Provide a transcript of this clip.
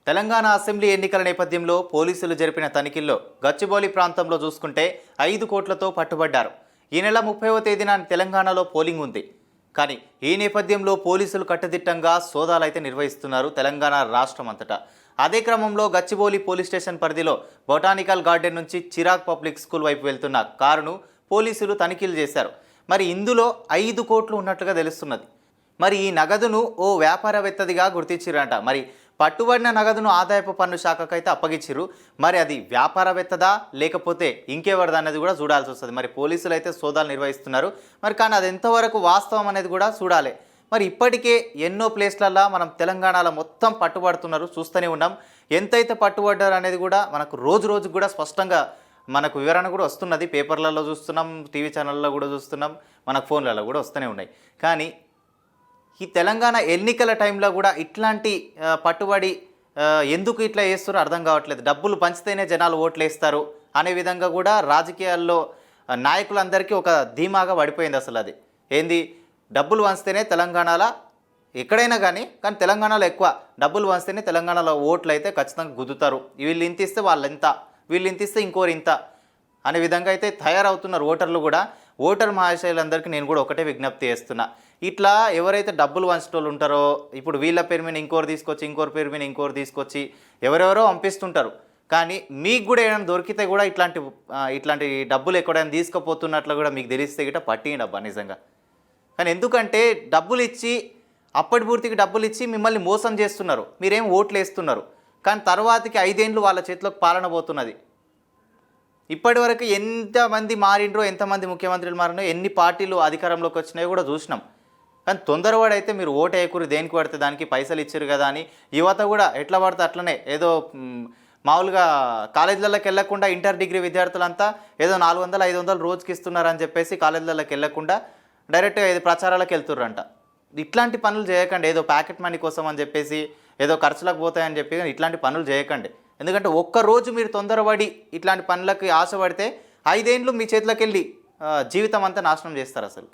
Telangana assembly ఎన్నికల నేపథ్యంలో పోలీసులు జరిపిన తనిఖీల్లో గచ్చిబౌలి ప్రాంతంలో చూసుకుంటే 5 కోట్లతో పట్టుబడ్డారు. ఈ నెల 30వ తేదీన తెలంగాణలో పోలింగ్ ఉంది. కానీ ఈ నేపథ్యంలో పోలీసులు కట్టుదిట్టంగా సోదాలైతే నిర్వహిస్తున్నారు తెలంగాణ రాష్ట్రం అంతటా. అదే క్రమంలో గచ్చిబౌలి పోలీస్ స్టేషన్ పరిధిలో బొటానికల్ గార్డెన్ నుంచి చిరాగ్ పబ్లిక్ స్కూల్ వైపు వెళ్తున్న కారును పోలీసులు తనిఖీలు చేశారు. మరి ఇందులో 5 కోట్లు ఉన్నట్లుగా తెలుస్తున్నది. మరి ఈ నగదును ఓ వ్యాపారవేత్తదిగా గుర్తించిరంట. మరి పట్టుబడిన నగదును ఆదాయపు పన్ను శాఖకైతే అప్పగించిరు. మరి అది వ్యాపారవేత్తదా లేకపోతే ఇంకెవరిదా అనేది కూడా చూడాల్సి వస్తుంది. మరి పోలీసులు అయితే సోదాలు నిర్వహిస్తున్నారు. మరి కానీ అది ఎంతవరకు వాస్తవం అనేది కూడా చూడాలి. మరి ఇప్పటికే ఎన్నో ప్లేస్లల్లో మనం తెలంగాణలో మొత్తం పట్టుబడుతున్నారు, చూస్తూనే ఉన్నాం. ఎంతైతే పట్టుబడ్డారు అనేది కూడా మనకు రోజు రోజు కూడా స్పష్టంగా మనకు వివరణ కూడా వస్తున్నది. పేపర్లలో చూస్తున్నాం, టీవీ ఛానళ్ళలో కూడా చూస్తున్నాం, మనకు ఫోన్లలో కూడా వస్తూనే ఉన్నాయి. కానీ ఈ తెలంగాణ ఎన్నికల టైంలో కూడా ఇట్లాంటి పట్టుబడి ఎందుకు ఇట్లా చేస్తారో అర్థం కావట్లేదు. డబ్బులు పంచితేనే జనాలు ఓట్లు వేస్తారు అనే విధంగా కూడా రాజకీయాల్లో నాయకులందరికీ ఒక ధీమాగా పడిపోయింది. అసలు అది ఏంది, డబ్బులు పంచితేనే తెలంగాణలో ఎక్కడైనా కానీ తెలంగాణలో ఎక్కువ డబ్బులు పంచితేనే తెలంగాణలో ఓట్లు అయితే ఖచ్చితంగా గుద్దుతారు. వీళ్ళు ఇంత ఇస్తే వాళ్ళు ఎంత, వీళ్ళు ఇంత ఇస్తే ఇంకోరు ఇంత అనే విధంగా అయితే తయారవుతున్నారు ఓటర్లు కూడా. ఓటర్ మహాశయులందరికీ నేను కూడా ఒకటే విజ్ఞప్తి చేస్తున్నా, ఇట్లా ఎవరైతే డబ్బులు వంచేటోళ్ళు ఉంటారో ఇప్పుడు వీళ్ళ పేరు మీద ఇంకోరు తీసుకొచ్చి, ఇంకోరి పేరు మీద ఇంకోరు తీసుకొచ్చి ఎవరెవరో పంపిస్తుంటారు. కానీ మీకు కూడా ఏమైనా దొరికితే కూడా ఇట్లాంటి డబ్బులు ఎక్కడైనా తీసుకుపోతున్నట్లు కూడా మీకు తెలిస్తే గిట్ట పట్టిండబ్బా నిజంగా. కానీ ఎందుకంటే డబ్బులు ఇచ్చి అప్పటి పూర్తికి డబ్బులు ఇచ్చి మిమ్మల్ని మోసం చేస్తున్నారు, మీరేం ఓట్లు వేస్తున్నారు. కానీ తర్వాతకి 5 ఏళ్ళు వాళ్ళ చేతిలోకి పాలన పోతున్నది. ఇప్పటి వరకు ఎంతమంది మారిండ్రో, ఎంతమంది ముఖ్యమంత్రులు మారినో, ఎన్ని పార్టీలు అధికారంలోకి వచ్చినాయో కూడా చూసినాం. కానీ తొందరవాడైతే మీరు ఓటు వేయకూరు, దేనికి పడితే దానికి పైసలు ఇచ్చారు కదా అని యువత కూడా ఎట్లా పడితే అట్లనే ఏదో మామూలుగా కాలేజీలలోకి వెళ్ళకుండా ఇంటర్ డిగ్రీ విద్యార్థులంతా ఏదో 400-500 రోజుకి ఇస్తున్నారని చెప్పేసి కాలేజీలలోకి వెళ్ళకుండా డైరెక్ట్గా ఏదో ప్రచారాలకు వెళ్తుర్రంట. ఇట్లాంటి పనులు చేయకండి. ఏదో ప్యాకెట్ మనీ కోసం అని చెప్పేసి ఏదో ఖర్చులకు పోతాయని చెప్పి ఇట్లాంటి పనులు చేయకండి. ఎందుకంటే ఒక్కరోజు మీరు తొందరపడి ఇట్లాంటి పనులకి ఆశపడితే 5 ఏళ్ళు మీ చేతిలోకి వెళ్ళి జీవితం అంతా నాశనం చేస్తారు అసలు.